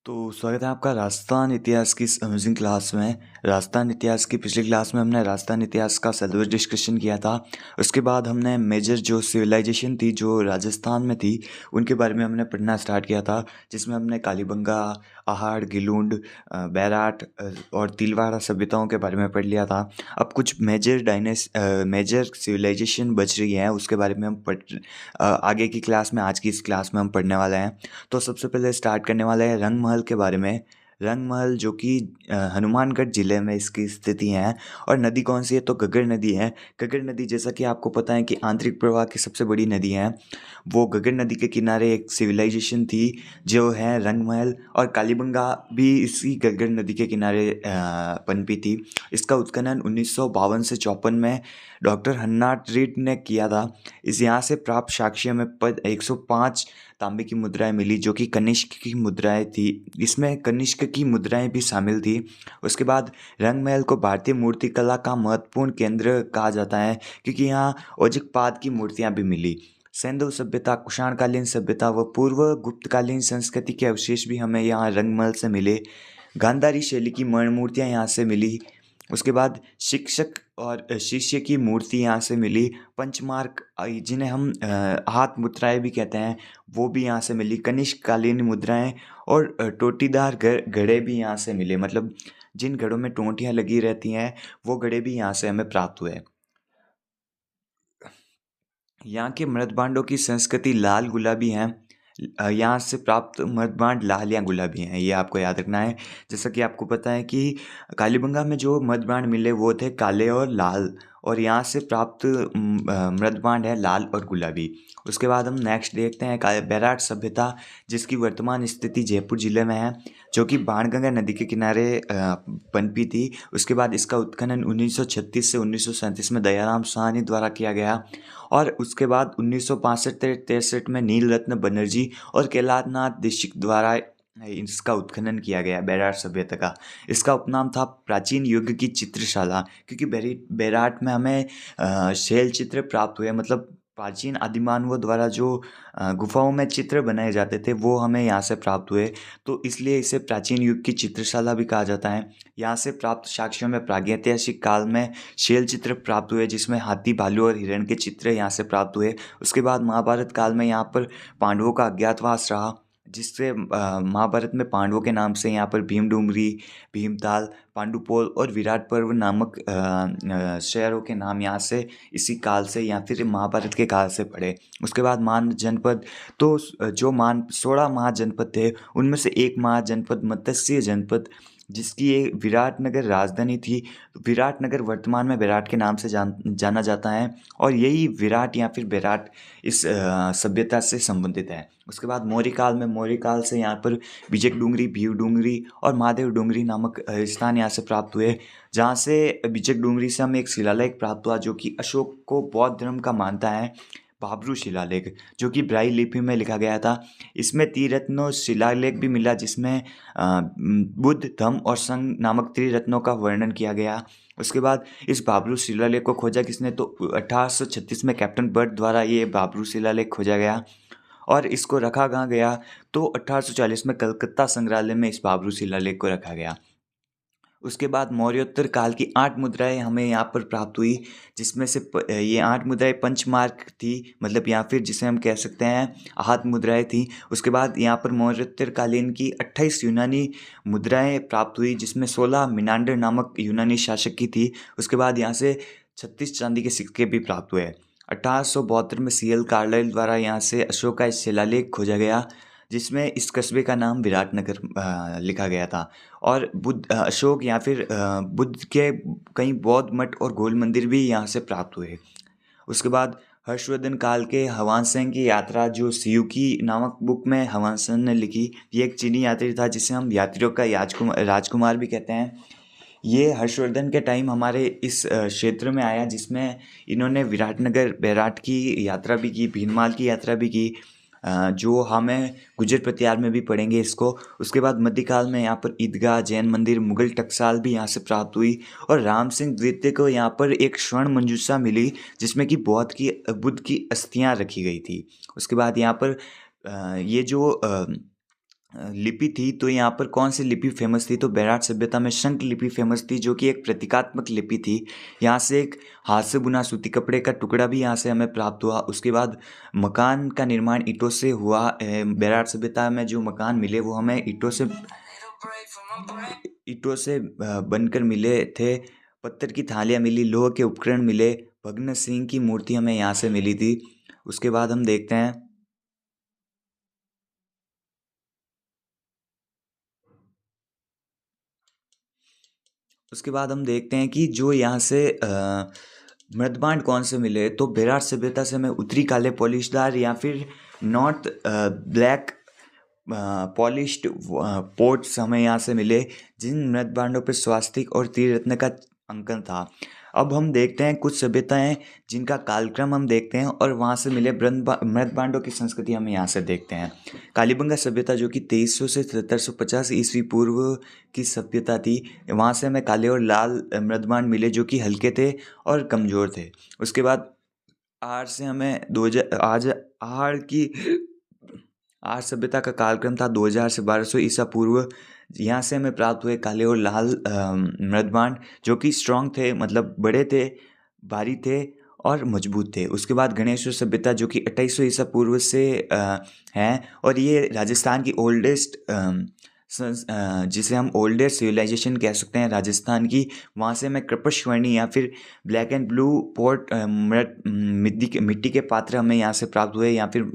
तो स्वागत है आपका राजस्थान इतिहास की इस अमेजिंग क्लास में। राजस्थान इतिहास की पिछली क्लास में हमने राजस्थान इतिहास का सिलेबस डिस्कशन किया था। उसके बाद हमने मेजर जो सिविलाइजेशन थी जो राजस्थान में थी उनके बारे में हमने पढ़ना स्टार्ट किया था, जिसमें हमने कालीबंगा, आहड़, गिलुंड, बैराट और तिलवाड़ा सभ्यताओं के बारे में पढ़ लिया था। अब कुछ मेजर सिविलाइजेशन बच रही हैं, उसके बारे में हम आगे की क्लास में, आज की इस क्लास में हम पढ़ने वाले हैं। तो सबसे पहले स्टार्ट करने वाले हैं रंग महल के बारे में। रंग महल जो कि हनुमानगढ़ ज़िले में इसकी स्थिति है। और नदी कौन सी है? तो घग्गर नदी है। घग्गर नदी, जैसा कि आपको पता है कि आंतरिक प्रवाह की सबसे बड़ी नदी है, वो घग्गर नदी के किनारे एक सिविलाइजेशन थी जो है रंग महल। और कालीबंगा भी इसी घग्गर नदी के किनारे पनपी थी। इसका उत्खनन 1952 से 54 में डॉक्टर हन्नाट रीड ने किया था। इस यहाँ से प्राप्त साक्ष्य में 105 तांबे की मुद्राएं मिली जो कि कनिष्क की मुद्राएं थी। इसमें कनिष्क की मुद्राएं भी शामिल थी। उसके बाद रंग महल को भारतीय मूर्तिकला का महत्वपूर्ण केंद्र कहा जाता है, क्योंकि यहाँ ओजगपाद की मूर्तियां भी मिली। सिंधु सभ्यता, कुषाणकालीन सभ्यता व पूर्व गुप्तकालीन संस्कृति के अवशेष भी हमें यहाँ रंग महल से मिले। गांधारी शैली की मणि मूर्तियाँ यहाँ से मिली। उसके बाद शिक्षक और शिष्य की मूर्ति यहाँ से मिली। पंचमार्क, जिन्हें हम हाथ मुद्राएं भी कहते हैं, वो भी यहाँ से मिली। कनिष्क कालीन मुद्राएं और टोटीदार घड़े भी यहाँ से मिले। मतलब जिन घड़ों में टोंटियाँ लगी रहती हैं वो घड़े भी यहाँ से हमें प्राप्त हुए। यहाँ के मृदभांडों की संस्कृति लाल गुलाबी है। यहाँ से प्राप्त मृदभांड लाल या गुलाबी हैं, ये आपको याद रखना है। जैसा कि आपको पता है कि कालीबंगा में जो मृदभांड मिले वो थे काले और लाल, और यहाँ से प्राप्त मृदभांड है लाल और गुलाबी। उसके बाद हम नेक्स्ट देखते हैं बैराट सभ्यता, जिसकी वर्तमान स्थिति जयपुर जिले में है, जो कि बाणगंगा नदी के किनारे पनपी थी। उसके बाद इसका उत्खनन 1936 से 1937 में दयाराम साहनी द्वारा किया गया। और उसके बाद 1965-63 में नील रत्न बनर्जी और केदारनाथ दीक्षित द्वारा इसका उत्खनन किया गया बैराट सभ्यता का। इसका उपनाम था प्राचीन युग की चित्रशाला, क्योंकि बैराट में हमें शैल चित्र प्राप्त हुए। मतलब प्राचीन आदिमानवों द्वारा जो गुफाओं में चित्र बनाए जाते थे वो हमें यहाँ से प्राप्त हुए, तो इसलिए इसे प्राचीन युग की चित्रशाला भी कहा जाता है। यहाँ से प्राप्त साक्ष्यों में प्रागैतिहासिक काल में शैल चित्र प्राप्त हुए, जिसमें हाथी, भालू और हिरण के चित्र यहाँ से प्राप्त हुए। उसके बाद महाभारत काल में यहाँ पर पांडवों का अज्ञातवास रहा, जिससे महाभारत में पांडवों के नाम से यहाँ पर भीमडूंगरी, भीमताल, पांडुपोल और विराट पर्व नामक शहरों के नाम यहाँ से इसी काल से या फिर महाभारत के काल से पड़े। उसके बाद मान जनपद, तो जो 16 महाजनपद थे उनमें से एक महाजनपद मत्स्य जनपद, जिसकी ये विराटनगर राजधानी थी। विराटनगर वर्तमान में विराट के नाम से जाना जाता है, और यही विराट या फिर बैराट इस सभ्यता से संबंधित है। उसके बाद मौर्य काल में, मौर्य काल से यहाँ पर बिजक डूंगरी, भीव डूंगरी और महादेव डूंगरी नामक स्थान यहाँ से प्राप्त हुए, जहाँ से बिजक डूंगरी से हमें एक शिलालेख प्राप्त हुआ जो कि अशोक को बौद्ध धर्म का मानता है। बाबरू शिलालेख, जो कि ब्राई लिपि में लिखा गया था। इसमें त्रिरत्नों शिलालेख भी मिला, जिसमें बुद्ध, धम्म और संघ नामक त्रिरत्नों का वर्णन किया गया। उसके बाद इस बाबरू शिलालेख को खोजा किसने? तो 1836 में कैप्टन बर्ड द्वारा ये बाबरू शिलालेख खोजा गया। और इसको रखा कहाँ गया? तो 1840 में कलकत्ता संग्रहालय में इस बाबरू शिलालेख को रखा गया। उसके बाद मौर्योत्तर काल की 8 मुद्राएं हमें यहाँ पर प्राप्त हुई, जिसमें से ये 8 मुद्राएं पंचमार्क थी, मतलब या फिर जिसे हम कह सकते हैं हाथ मुद्राएं थी। उसके बाद यहाँ पर मौर्योत्तर कालीन की 28 यूनानी मुद्राएं प्राप्त हुई, जिसमें 16 मिनांडर नामक यूनानी शासक की थी। उसके बाद यहाँ से 36 चांदी के सिक्के भी प्राप्त हुए। 1872 में CL कार्लाइल द्वारा यहाँ से अशोक का शिलालेख खोजा गया, जिसमें इस कस्बे का नाम विराटनगर लिखा गया था। और अशोक या फिर बुद्ध के कई बौद्ध मठ और गोल मंदिर भी यहाँ से प्राप्त हुए। उसके बाद हर्षवर्धन काल के हवानसेन की यात्रा, जो सियुकी नामक बुक में हवानसेन ने लिखी, ये एक चीनी यात्री था जिसे हम यात्रियों का राजकुमार भी कहते हैं। ये हर्षवर्धन के टाइम हमारे इस क्षेत्र में आया, जिसमें इन्होंने विराटनगर, बैराट की यात्रा भी की, भीनमाल की यात्रा भी की, जो हमें गुजर प्रतिहार में भी पढ़ेंगे इसको। उसके बाद मध्यकाल में यहाँ पर ईदगाह, जैन मंदिर, मुगल टकसाल भी यहाँ से प्राप्त हुई। और राम सिंह द्वितीय को यहाँ पर एक स्वर्ण मंजूषा मिली, जिसमें कि बुद्ध की अस्थियाँ रखी गई थी। उसके बाद यहाँ पर ये जो लिपि थी, तो यहाँ पर कौन सी लिपि फेमस थी? तो बेराट सभ्यता में शंख लिपि फेमस थी, जो कि एक प्रतीकात्मक लिपि थी। यहाँ से एक हाथ से बुना सूती कपड़े का टुकड़ा भी यहाँ से हमें प्राप्त हुआ। उसके बाद मकान का निर्माण ईंटों से हुआ। बेराट सभ्यता में जो मकान मिले वो हमें ईंटों से बनकर मिले थे। पत्थर की थालियाँ मिली, लोहे के उपकरण मिले, भगत सिंह की मूर्ति हमें यहाँ से मिली थी। उसके बाद हम देखते हैं कि जो यहाँ से मृदबांड कौन से मिले। तो बेराट सभ्यता से हमें उत्तरी काले पॉलिशदार या फिर नॉर्थ ब्लैक पॉलिश्ड पोर्ट्स हमें यहाँ से मिले, जिन मृदबांडों पर स्वास्तिक और तीर रत्न का अंकन था। अब हम देखते हैं कुछ सभ्यताएं जिनका कालक्रम हम देखते हैं और वहाँ से मिले मृदबांडों की संस्कृति हम यहाँ से देखते हैं। कालीबंगा सभ्यता जो कि 2300 से 1750 ईस्वी पूर्व की सभ्यता थी, वहाँ से हमें काले और लाल मृदबांड मिले जो कि हल्के थे और कमज़ोर थे। उसके बाद आर से हमें 2000 आज आहार की आर्य सभ्यता का कालक्रम था 2000 से 1200 ईसा पूर्व। यहाँ से हमें प्राप्त हुए काले और लाल मृदबांड जो कि स्ट्रॉन्ग थे, मतलब बड़े थे, भारी थे और मजबूत थे। उसके बाद गणेश्वर सभ्यता जो कि 2800 ईसा पूर्व से हैं, और ये राजस्थान की ओल्डेस्ट जिसे हम ओल्डेस्ट सिविलाइजेशन कह सकते हैं राजस्थान की। वहाँ से हमें कृपश्वर्णी या फिर ब्लैक एंड ब्लू पोर्ट मिट्टी के पात्र हमें यहाँ से प्राप्त हुए, या फिर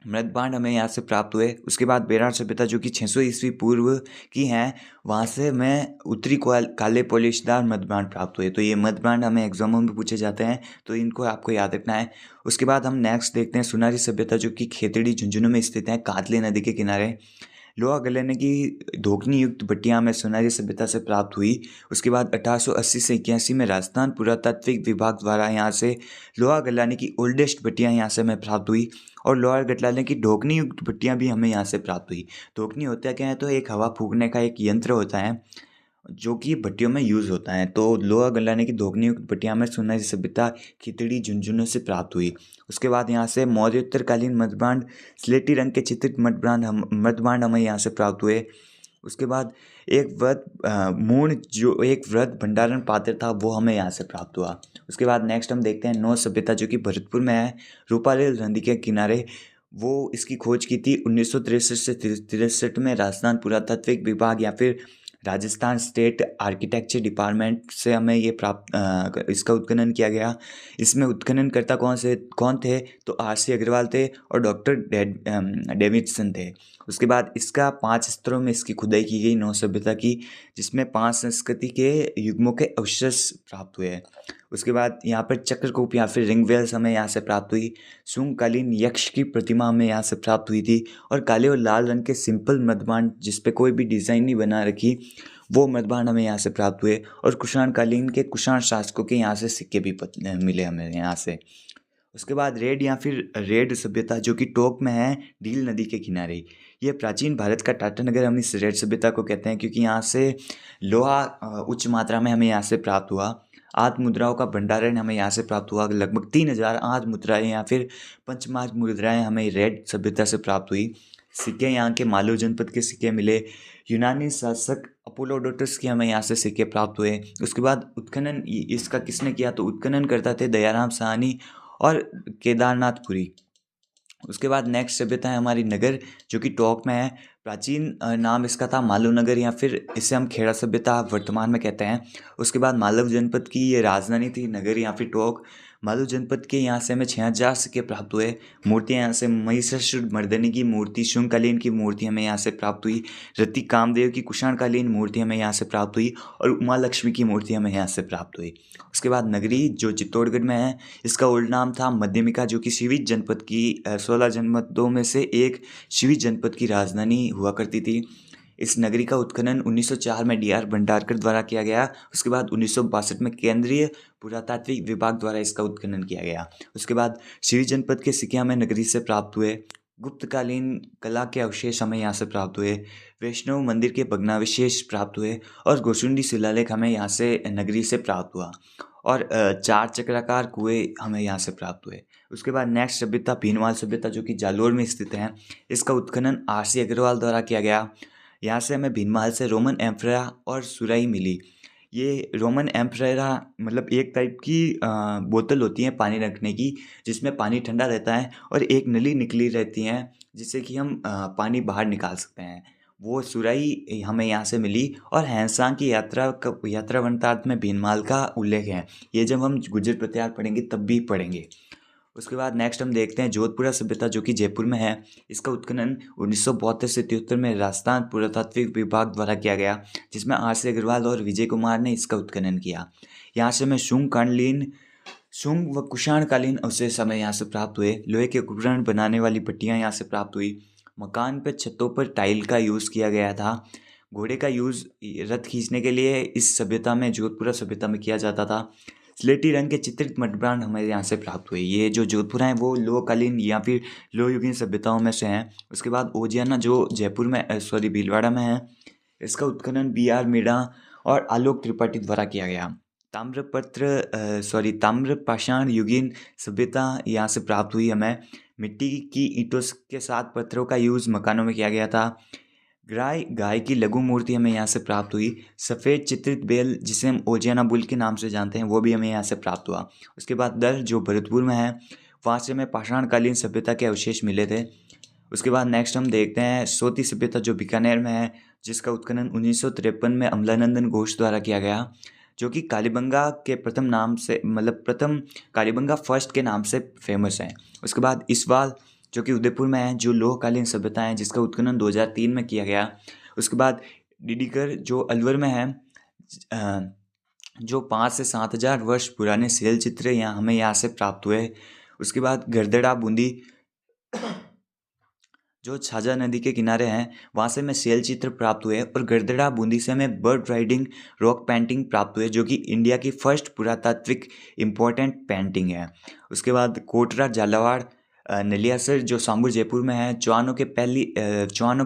मृदबांड हमें यहाँ से प्राप्त हुए। उसके बाद बेराट सभ्यता जो कि 600 ईस्वी पूर्व की हैं, वहाँ से हमें उत्तरी काले पॉलिशदार मृदबांड प्राप्त हुए। तो ये मृदबांड हमें एग्जामों में पूछे जाते हैं, तो इनको आपको याद रखना है। उसके बाद हम नेक्स्ट देखते हैं सुनारी सभ्यता जो कि खेतड़ी झुंझुनू में स्थित है, कातली नदी के किनारे। लोहा गलाने की धोखनी युक्त भट्टियाँ हमें सुनारी सभ्यता से प्राप्त हुई। उसके बाद 1880 से 81 में राजस्थान पुरातात्विक विभाग द्वारा यहाँ से लोहा गलाने की ओल्डेस्ट भट्टियाँ यहाँ से हमें प्राप्त हुई, और लोहा गलाने की ढोकनी युक्त भट्टियाँ भी हमें यहाँ से प्राप्त हुई। ढोकनी होता क्या है? तो एक हवा फूकने का एक यंत्र होता है जो कि भट्टियों में यूज़ होता है। तो लोहा गलाने की धोकनी युक्त भट्टियाँ में सुनारी सभ्यता खिचड़ी झुंझुनू से प्राप्त हुई। उसके बाद यहाँ से मौर्योत्तरकालीन मृदबांड स्लेटी रंग के चित्रित मृदबांड हमें यहाँ से प्राप्त हुए। उसके बाद एक मूर्ण जो एक वृहद भंडारण पात्र था वो हमें यहाँ से प्राप्त हुआ। उसके बाद नेक्स्ट हम देखते हैं नौ सभ्यता जो कि भरतपुर में है, रूपारेल नदी के किनारे। वो इसकी खोज की थी 1963 से 63 में राजस्थान पुरातात्विक विभाग या फिर राजस्थान स्टेट आर्किटेक्चर डिपार्टमेंट से हमें ये प्राप्त इसका उत्खनन किया गया। इसमें उत्खननकर्ता कौन थे? तो RC अग्रवाल थे और डॉक्टर डेविडसन थे। उसके बाद इसका 5 स्तरों में इसकी खुदाई की गई 9 सभ्यता की, जिसमें 5 संस्कृति के युग्मों के अवशेष प्राप्त हुए हैं। उसके बाद यहाँ पर चक्रकूप या फिर रिंग वेल्स हमें यहाँ से प्राप्त हुई। शुंगकालीन यक्ष की प्रतिमा हमें यहाँ से प्राप्त हुई थी, और काले और लाल रंग के सिंपल मृदबांड जिस पे कोई भी डिज़ाइन नहीं बना रखी, वो मृदबांड हमें यहाँ से प्राप्त हुए। और कुषाण कालीन के कुषाण शासकों के यहाँ से सिक्के भी मिले हमें यहाँ से। उसके बाद रेड सभ्यता जो कि टोंक में है, डील नदी के किनारे। ये प्राचीन भारत का टाटानगर हम इस रेड सभ्यता को कहते हैं, क्योंकि यहाँ से लोहा उच्च मात्रा में हमें यहाँ से प्राप्त हुआ। आठ मुद्राओं का भंडारण हमें यहाँ से प्राप्त हुआ। लगभग 3000 आठ मुद्राएं या फिर पंचमार्ग मुद्राएं हमें रेड सभ्यता से प्राप्त हुई। सिक्के यहाँ के मालव जनपद के सिक्के मिले। यूनानी शासक अपोलोडोटस के हमें यहाँ से सिक्के प्राप्त हुए। उसके बाद उत्खनन इसका किसने किया? तो उत्खनन करता थे दयाराम साहनी और केदारनाथपुरी। उसके बाद नेक्स्ट सभ्यता है हमारी नगर जो कि टोंक में है। प्राचीन नाम इसका था मालव नगर, या फिर इसे हम खेड़ा सभ्यता वर्तमान में कहते हैं। उसके बाद मालव जनपद की ये राजधानी थी नगर या फिर टोंक। मालव जनपद के यहाँ से हमें 6000 सिक्के प्राप्त हुए। मूर्तियाँ यहाँ से महिषासुर मर्दनी की मूर्ति, शुंगकालीन की मूर्ति हमें यहाँ से प्राप्त हुई। रति कामदेव की कुषाणकालीन मूर्ति हमें यहाँ से प्राप्त हुई, और उमा लक्ष्मी की मूर्ति हमें यहाँ से प्राप्त हुई। उसके बाद नगरी जो चित्तौड़गढ़ में है, इसका ओल्ड नाम था मध्यमिका, जो कि शिविज जनपद की 16 जनपदों में से एक शिविज जनपद की राजधानी हुआ करती थी। इस नगरी का उत्खनन 1904 में DR भंडारकर द्वारा किया गया। उसके बाद 1962 में केंद्रीय पुरातात्विक विभाग द्वारा इसका उत्खनन किया गया। उसके बाद शिविज जनपद के सिक्के हमें नगरी से प्राप्त हुए। गुप्तकालीन कला के अवशेष हमें यहाँ से प्राप्त हुए। वैष्णव मंदिर के भग्नावशेष प्राप्त हुए, और गोशुंडी शिलालेख हमें यहाँ से नगरी से प्राप्त हुआ। और चार चक्राकार कुएँ हमें यहाँ से प्राप्त हुए। उसके बाद नेक्स्ट सभ्यता भीनमाल सभ्यता जो कि जालोर में स्थित है, इसका उत्खनन आर.सी. अग्रवाल द्वारा किया गया। यहाँ से हमें भीनमाल से रोमन एम्परा और सुराही मिली। ये रोमन एम्परा मतलब एक टाइप की बोतल होती है पानी रखने की, जिसमें पानी ठंडा रहता है और एक नली निकली रहती है जिससे कि हम पानी बाहर निकाल सकते हैं। वो सुराही हमें यहाँ से मिली। और हैंसांग की यात्रा वृत्तांत में भीनमाल का उल्लेख है। ये जब हम गुर्जर प्रत्याहार पढ़ेंगे तब भी पढ़ेंगे। उसके बाद नेक्स्ट हम देखते हैं जोधपुरा सभ्यता जो कि जयपुर में है। इसका उत्खनन 1972 से 73 में राजस्थान पुरातात्विक विभाग द्वारा किया गया, जिसमें आर.सी. अग्रवाल और विजय कुमार ने इसका उत्खनन किया। यहाँ से हमें शुंग व कुषाणकालीन अवशेष हमें यहाँ से प्राप्त हुए। लोहे के उपकरण बनाने वाली भट्टियाँ यहाँ से प्राप्त हुई। मकान पर छतों पर टाइल का यूज़ किया गया था। घोड़े का यूज़ रथ खींचने के लिए इस सभ्यता में जोधपुरा सभ्यता में किया जाता था। स्लेटी रंग के चित्रित मृदब्रांड हमें यहाँ से प्राप्त हुए। ये जो जोधपुर हैं वो लोहकालीन या फिर लोहयुगीन सभ्यताओं में से हैं। उसके बाद ओजियाना जो जयपुर में भीलवाड़ा में है, इसका उत्खनन B.R. मीणा और आलोक त्रिपाठी द्वारा किया गया। ताम्र पाषाण युगीन सभ्यता यहाँ से प्राप्त हुई हमें। मिट्टी की ईंटों के साथ पत्थरों का यूज़ मकानों में किया गया था। गाय की लघु मूर्ति हमें यहाँ से प्राप्त हुई। सफ़ेद चित्रित बेल जिसे हम ओजियाना बुल के नाम से जानते हैं, वो भी हमें यहाँ से प्राप्त हुआ। उसके बाद दर जो भरतपुर में है, वहाँ से हमें पाषाणकालीन सभ्यता के अवशेष मिले थे। उसके बाद नेक्स्ट हम देखते हैं सोती सभ्यता जो बीकानेर में है, जिसका उत्खनन 1953 में अमलानंदन घोष द्वारा किया गया, जो कि कालीबंगा के प्रथम नाम से प्रथम कालीबंगा फर्स्ट के नाम से फेमस है। उसके बाद इसवाल जो कि उदयपुर में है, जो लोहकालीन सभ्यता है, जिसका उत्खनन 2003 में किया गया। उसके बाद डिडीकर जो अलवर में है, जो 5 से 7 हज़ार वर्ष पुराने शैल चित्र यहाँ हमें यहाँ से प्राप्त हुए। उसके बाद गरदड़ा बूंदी जो छाजा नदी के किनारे हैं, वहाँ से हमें शैल चित्र प्राप्त हुए। और गरदड़ा बूंदी से हमें बर्ड राइडिंग रॉक पेंटिंग प्राप्त हुए, जो कि इंडिया की फर्स्ट पुरातात्विक इम्पोर्टेंट पेंटिंग है। उसके बाद कोटरा झालावाड़ नलियासर जो सांबुर जयपुर में है, चौहानों के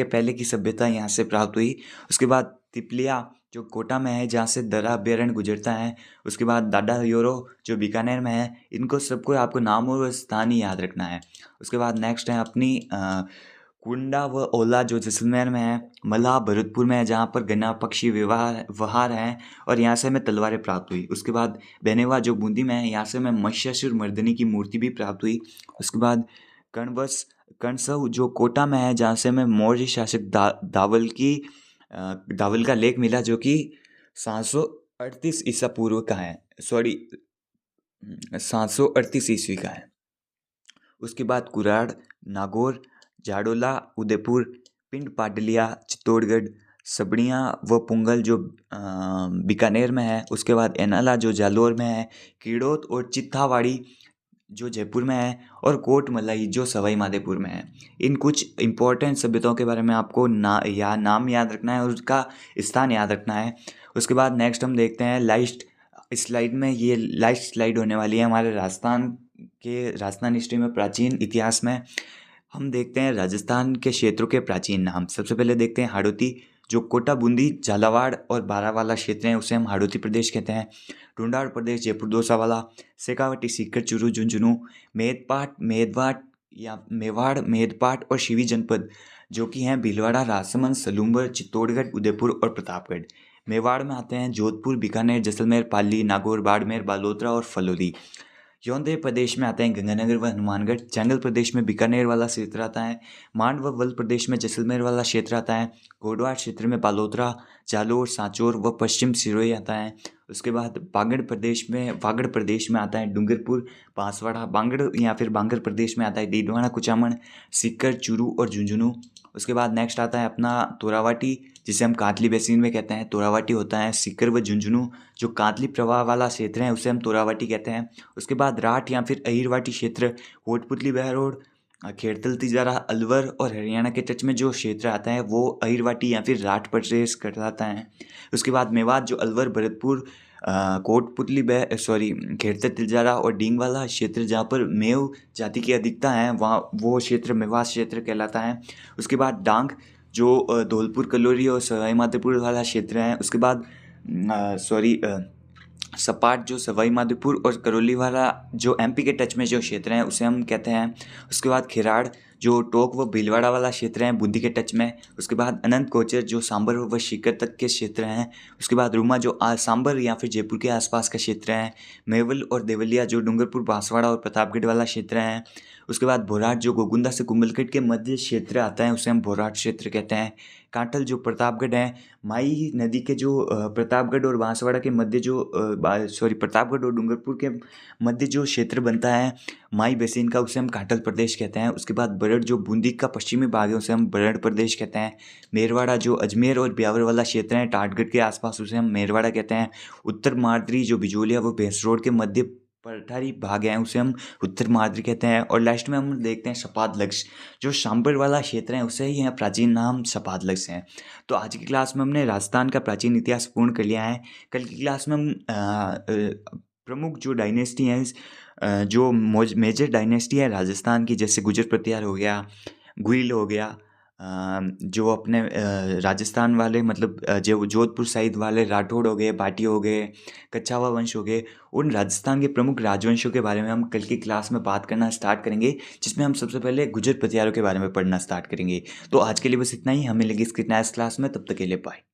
पहले की सभ्यता यहाँ से प्राप्त हुई। उसके बाद तिपलिया जो कोटा में है, जहाँ से दर्रा अभ्यारण्य गुजरता है। उसके बाद दादा योरो जो बीकानेर में है। इनको सबको आपको नाम और स्थान ही याद रखना है। उसके बाद नेक्स्ट है अपनी कुंडा व ओला जो जैसलमेर में है। मल्लाह भरतपुर में है, जहाँ पर गन्ना पक्षी विहार हैं और यहाँ से हमें तलवारें प्राप्त हुई। उसके बाद बेनेवा जो बूंदी में है, यहाँ से हमें महिषासुर मर्दिनी की मूर्ति भी प्राप्त हुई। उसके बाद कणसव जो कोटा में है, जहाँ से हमें मौर्य शासक दावल का लेख मिला, जो कि 738 ईसा पूर्व का है, 738 ईस्वी का है। उसके बाद कुराड़, नागौर, जाडोला, उदयपुर, पिंड पाटलिया, चित्तौड़गढ़, सबड़ियाँ व पुंगल जो बीकानेर में है। उसके बाद एनाला जो जालोर में है, कीड़ोत और चित्थावाड़ी जो जयपुर में है, और कोट मलाई जो सवाई माधोपुर में है। इन कुछ इम्पोर्टेंट सभ्यताओं के बारे में आपको नाम याद रखना है और उसका स्थान याद रखना है। उसके बाद नेक्स्ट हम देखते हैं लास्ट स्लाइड में, ये लास्ट स्लाइड होने वाली है हमारे राजस्थान हिस्ट्री में प्राचीन इतिहास में। हम देखते हैं राजस्थान के क्षेत्रों के प्राचीन नाम। सबसे पहले देखते हैं हाड़ौती जो कोटा, बूंदी, झालावाड़ और बारावाला क्षेत्र हैं, उसे हम हाड़ौती प्रदेश कहते हैं। ढूंढाड़ प्रदेश जयपुर दोसावाला, शेखावटी, सीकर, चूरू, झुंझुनू, मेवाड़, मेदपाट और शिवी जनपद जो कि हैं भीलवाड़ा, राजसमंद, सलूंबर, चित्तौड़गढ़, उदयपुर और प्रतापगढ़। मेवाड़ में आते हैं जोधपुर, बीकानेर, जैसलमेर, पाली, नागौर, बाड़मेर, बालोतरा और फलोदी। यौंदे प्रदेश में आते हैं गंगानगर व हनुमानगढ़। चंगल प्रदेश में बीकानेर वाला क्षेत्र आता है। मांड व वल प्रदेश में जैसलमेर वाला क्षेत्र आता है। घोड़वाड़ क्षेत्र में बालोतरा, जालोर, सांचौर व पश्चिम सिरोही आता है। उसके बाद वागड़ प्रदेश में आता है डूंगरपुर, बांसवाड़ा। बांगड़ प्रदेश में आता है डीडवाना, कुचामन, सीकर, चूरू और झुंझुनू। उसके बाद नेक्स्ट आता है अपना तोरावाटी, जिसे हम कातली बेसिन में कहते हैं। तोरावाटी होता है सीकर व झुंझुनू जो कातली प्रवाह वाला क्षेत्र है, उसे हम तोरावाटी कहते हैं। उसके बाद राठ या फिर अहिरवाटी क्षेत्र, कोटपुतली बहरोड, खेड़तल, तिजारा, अलवर और हरियाणा के टच में जो क्षेत्र आता है वो अहिरवाटी या फिर राठ प्रदेश कहलाता है। उसके बाद मेवात जो अलवर, भरतपुर, खेड़तल, तिजारा और डींगवाला क्षेत्र जहाँ पर मेव जाति की अधिकता है, वहाँ वो क्षेत्र मेवात क्षेत्र कहलाता है। उसके बाद डांग जो धौलपुर, कलोरी और सवाई माधोपुर वाला क्षेत्र है। उसके बाद सपाट जो सवाई माधोपुर और करौली वाला जो एमपी के टच में जो क्षेत्र है उसे हम कहते हैं। उसके बाद खिराड़ जो टोंक व भीलवाड़ा वाला क्षेत्र है बूंदी के टच में। उसके बाद अनंत कोचर जो सांबर व सीकर तक के क्षेत्र हैं। उसके बाद रूमा जो सांबर या फिर जयपुर के आसपास का क्षेत्र है। मेवल और देवलिया जो डूंगरपुर बांसवाड़ा और प्रतापगढ़ वाला क्षेत्र है। उसके बाद भोराट जो गोगुंदा से कुंभलगढ़ के मध्य क्षेत्र आता है उसे हम भोराट क्षेत्र कहते हैं। कांठल जो प्रतापगढ़ है, माई नदी के जो प्रतापगढ़ और बांसवाड़ा के मध्य जो प्रतापगढ़ और डूंगरपुर के मध्य जो क्षेत्र बनता है माई बेसिन का, उसे हम कांठल प्रदेश कहते हैं। उसके बाद बरड़ जो बूंदी का पश्चिमी भाग है उसे हम बरड़ प्रदेश कहते हैं। मेरवाड़ा जो अजमेर और ब्यावर वाला क्षेत्र है टाटगढ़ के आसपास, उसे हम मेरवाड़ा कहते हैं। उत्तर मार्दरी जो बिजोलिया व भैंस रोड के मध्य पठारी भाग है उसे हम उत्तर मार्दरी कहते हैं। और लास्ट में हम देखते हैं सपादलक्ष्य जो सांबर वाला क्षेत्र है उसे ही है प्राचीन नाम सपादलक्ष्य है। तो आज की क्लास में हमने राजस्थान का प्राचीन इतिहास पूर्ण कर लिया है। कल की क्लास में हम प्रमुख जो डायनेस्टी हैं, जो मेजर डायनेस्टी है राजस्थान की, जैसे गुजर प्रतिहार हो गया, गुइल हो गया, जो अपने राजस्थान वाले मतलब जो जोधपुर साइड वाले राठौड़ हो गए, भाटी हो गए, कच्छावा वंश हो गए, उन राजस्थान के प्रमुख राजवंशों के बारे में हम कल की क्लास में बात करना स्टार्ट करेंगे, जिसमें हम सबसे पहले गुजर प्रतिहारों के बारे में पढ़ना स्टार्ट करेंगे। तो आज के लिए बस इतना ही, हमें लगी इसकी नेक्स्ट क्लास में, तब तक के लिए बाय।